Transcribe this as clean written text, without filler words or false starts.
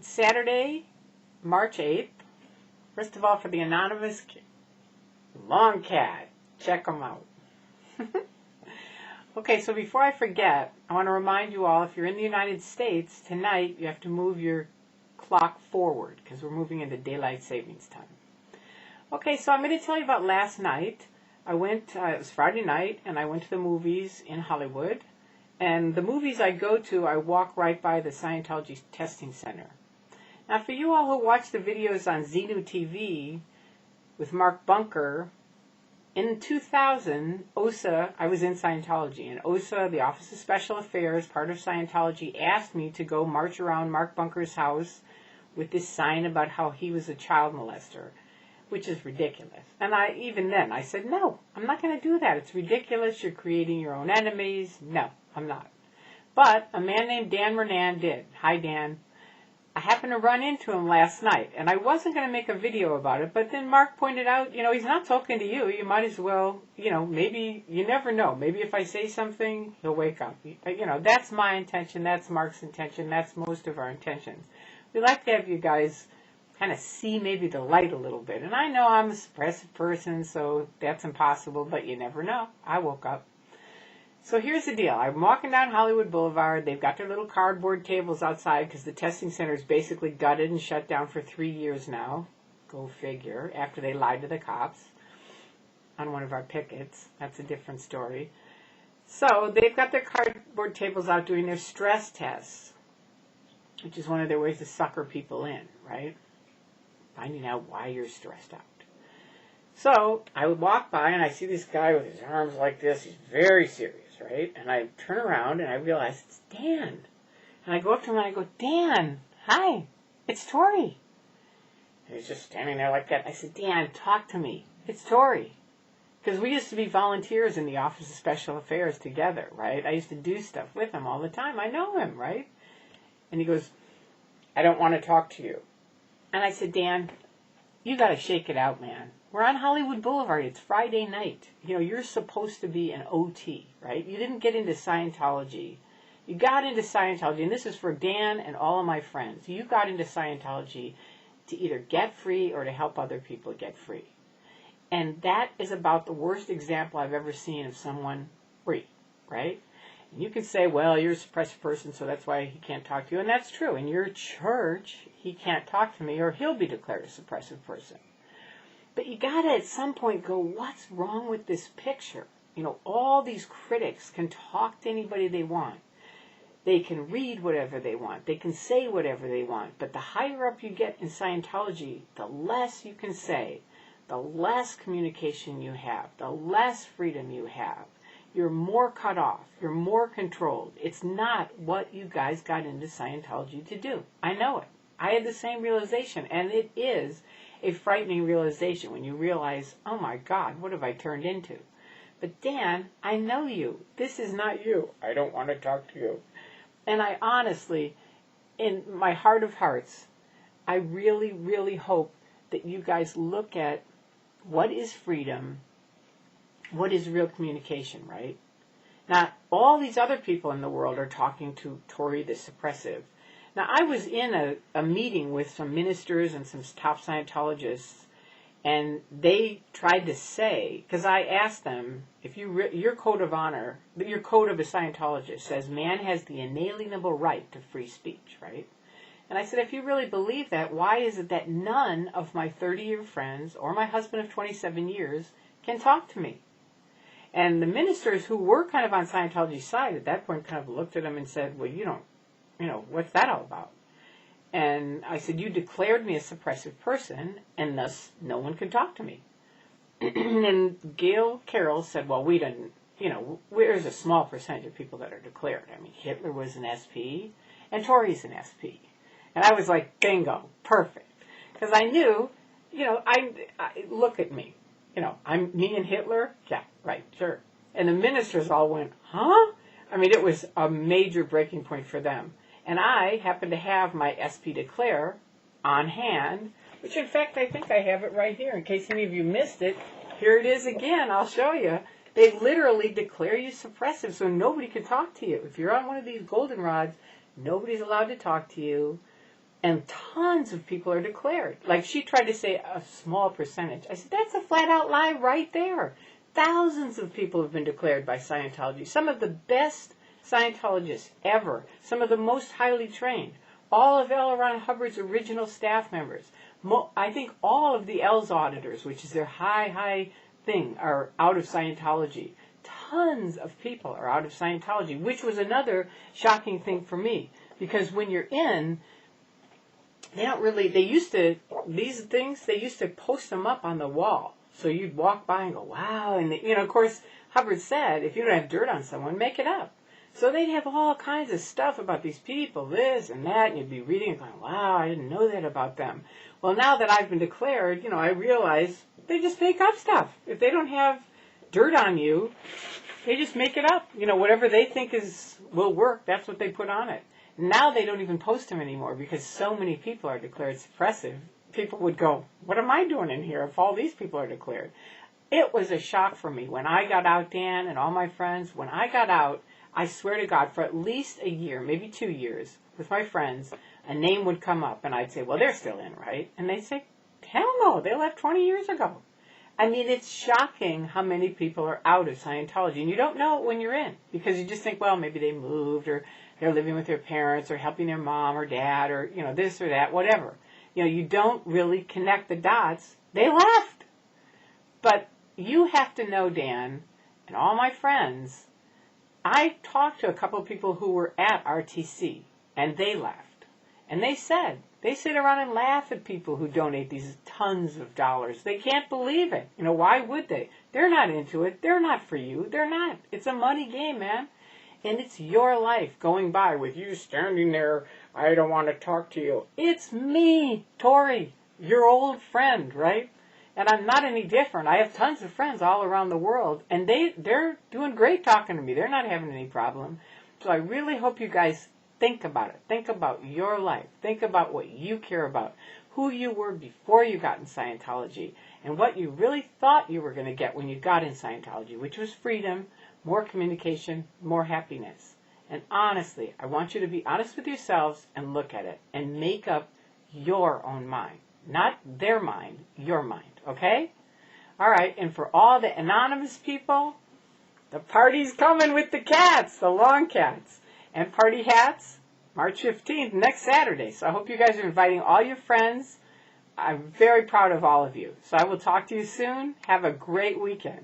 It's Saturday, March 8th. First of all, for the anonymous long cat, check them out. Okay, so before I forget, I want to remind you all, if you're in the United States, tonight you have to move your clock forward because we're moving into daylight savings time. Okay, so I'm going to tell you about last night. I went, it was Friday night, and I went to the movies in Hollywood. And the movies I go to, I walk right by the Scientology Testing Center. Now, for you all who watch the videos on Xenu TV with Mark Bunker, in 2000, OSA, I was in Scientology, and OSA, the Office of Special Affairs, part of Scientology, asked me to go march around Mark Bunker's house with this sign about how he was a child molester, which is ridiculous. And even then, I said, no, I'm not going to do that. It's ridiculous. You're creating your own enemies. No, I'm not. But a man named Dan Murnan did. Hi, Dan. I happened to run into him last night, and I wasn't going to make a video about it, but then Mark pointed out, he's not talking to you. You might as well, maybe, you never know. Maybe if I say something, he'll wake up. That's my intention. That's Mark's intention. That's most of our intentions. We like to have you guys kind of see maybe the light a little bit. And I know I'm a suppressive person, so that's impossible, but you never know. I woke up. So here's the deal. I'm walking down Hollywood Boulevard. They've got their little cardboard tables outside because the testing center is basically gutted and shut down for 3 years now. Go figure. After they lied to the cops on one of our pickets. That's a different story. So they've got their cardboard tables out doing their stress tests, which is one of their ways to sucker people in, right? Finding out why you're stressed out. So I would walk by and I see this guy with his arms like this. He's very serious, right? And I turn around and I realize it's Dan. And I go up to him and I go, Dan, hi, it's Tory. And he's just standing there like that. I said, Dan, talk to me. It's Tory. Because we used to be volunteers in the Office of Special Affairs together, right? I used to do stuff with him all the time. I know him, right? And he goes, I don't want to talk to you. And I said, Dan, you got to shake it out, man. We're on Hollywood Boulevard. It's Friday night. You're supposed to be an OT, right? You didn't get into Scientology. You got into Scientology, and this is for Dan and all of my friends. You got into Scientology to either get free or to help other people get free. And that is about the worst example I've ever seen of someone free, right? And you can say, well, you're a suppressive person, so that's why he can't talk to you. And that's true. In your church, he can't talk to me, or he'll be declared a suppressive person. But you got to at some point go, what's wrong with this picture? All these critics can talk to anybody they want. They can read whatever they want. They can say whatever they want. But the higher up you get in Scientology, the less you can say, the less communication you have, the less freedom you have. You're more cut off. You're more controlled. It's not what you guys got into Scientology to do. I know it. I had the same realization, and it is a frightening realization when you realize, oh my God, what have I turned into? But Dan, I know you. This is not you. I don't want to talk to you. And I honestly, in my heart of hearts, I really, really hope that you guys look at what is freedom, what is real communication, right? Now, all these other people in the world are talking to Tory the suppressive. Now, I was in a meeting with some ministers and some top Scientologists, and they tried to say, because I asked them, if your code of honor, your code of a Scientologist says man has the inalienable right to free speech, right? And I said, if you really believe that, why is it that none of my 30-year friends or my husband of 27 years can talk to me? And the ministers who were kind of on Scientology's side at that point kind of looked at him and said, well, what's that all about? And I said, you declared me a suppressive person, and thus no one can talk to me. And Gail Carroll said, well, we didn't, there's a small percentage of people that are declared. I mean, Hitler was an SP, and Tory's an SP. And I was like, bingo, perfect. Because I knew, I look at me. I'm me and Hitler? Yeah, right, sure. And the ministers all went, huh? I mean, it was a major breaking point for them. And I happen to have my SP Declare on hand, which in fact I think I have it right here. In case any of you missed it, here it is again. I'll show you. They literally declare you suppressive so nobody can talk to you. If you're on one of these goldenrods, nobody's allowed to talk to you. And tons of people are declared. Like she tried to say a small percentage. I said, that's a flat out lie right there. Thousands of people have been declared by Scientology. Some of the best Scientologists ever. Some of the most highly trained. All of L. Ron Hubbard's original staff members. I think all of the L's auditors, which is their high thing, are out of Scientology. Tons of people are out of Scientology, which was another shocking thing for me. Because when you're in, they used to post them up on the wall. So you'd walk by and go, wow. And, of course, Hubbard said, if you don't have dirt on someone, make it up. So they'd have all kinds of stuff about these people, this and that, and you'd be reading and going, wow, I didn't know that about them. Well, now that I've been declared, I realize they just make up stuff. If they don't have dirt on you, they just make it up. Whatever they think will work, that's what they put on it. Now they don't even post them anymore because so many people are declared suppressive. People would go, what am I doing in here if all these people are declared? It was a shock for me. When I got out, Dan, and all my friends, when I got out, I swear to God, for at least a year, maybe 2 years, with my friends, a name would come up, and I'd say, well, they're still in, right? And they'd say, hell no, they left 20 years ago. I mean, it's shocking how many people are out of Scientology, and you don't know it when you're in, because you just think, well, maybe they moved, or they're living with their parents, or helping their mom or dad, or, this or that, whatever. You don't really connect the dots. They left. But you have to know, Dan, and all my friends, I talked to a couple of people who were at RTC, and they left. And they said, they sit around and laugh at people who donate these tons of dollars. They can't believe it. Why would they? They're not into it. They're not for you. They're not. It's a money game, man. And it's your life going by with you standing there, I don't want to talk to you. It's me, Tory, your old friend, right? And I'm not any different. I have tons of friends all around the world, and they're doing great talking to me. They're not having any problem. So I really hope you guys think about it. Think about your life. Think about what you care about, who you were before you got in Scientology, and what you really thought you were going to get when you got in Scientology, which was freedom, more communication, more happiness. And honestly, I want you to be honest with yourselves and look at it and make up your own mind. Not their mind, your mind, okay? All right, and for all the anonymous people, the party's coming with the cats, the long cats. And party hats, March 15th, next Saturday. So I hope you guys are inviting all your friends. I'm very proud of all of you. So I will talk to you soon. Have a great weekend.